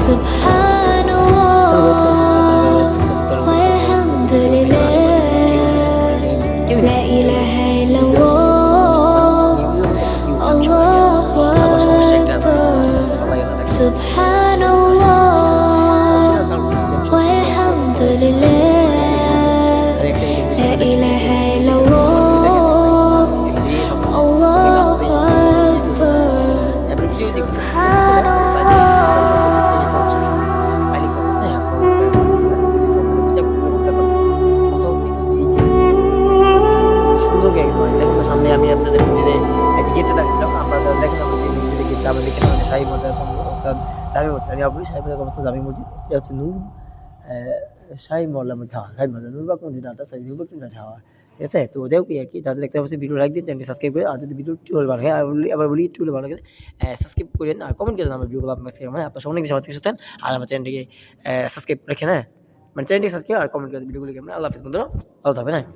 Subhanallah walhamdulillah la ilaha illallah Allahu akbar Subhanallah walhamdulillah la ilaha illallah Allahu akbar সামনে আমি আপনাদের মধ্যে গেটে দাঁড়িয়েছিলাম আপনারা দেখেন আমাদের গেটটা আমরা দেখে শাহী মজার অবস্থা জামি মসজিদ আমি আপনি শাহী মজার অবস্থা জামি মসজিদ এটা হচ্ছে নূর শাহী মহল্লা মসজিদ হ্যাঁ শাহী মসজিদ নূরবাগ মসজিদ নাটা শাহী নূরবাগ নাটা হওয়া ঠিক আছে তো ওদেরও কি আর কি যাদের দেখতে পাচ্ছি ভিডিও লাইক দিন চ্যানেলটি সাবস্ক্রাইব করে আর যদি ভিডিওটি ভালো লাগে আবার বলি একটু ভালো লাগে সাবস্ক্রাইব করেন আর কমেন্ট করেন আমার ভিডিওগুলো আপনার কাছে আপনার অনেক বেশি আমার থেকে সুস্থ আর আমার চ্যানেলটিকে সাবস্ক্রাইব রাখেন হ্যাঁ মানে চ্যানেলটি সাবস্ক্রাইব আর কমেন্ট করে ভিডিওগুলো কেমন আল্লাহ হাফিজ বন্ধুরা ভালো থাকবেন হ্যাঁ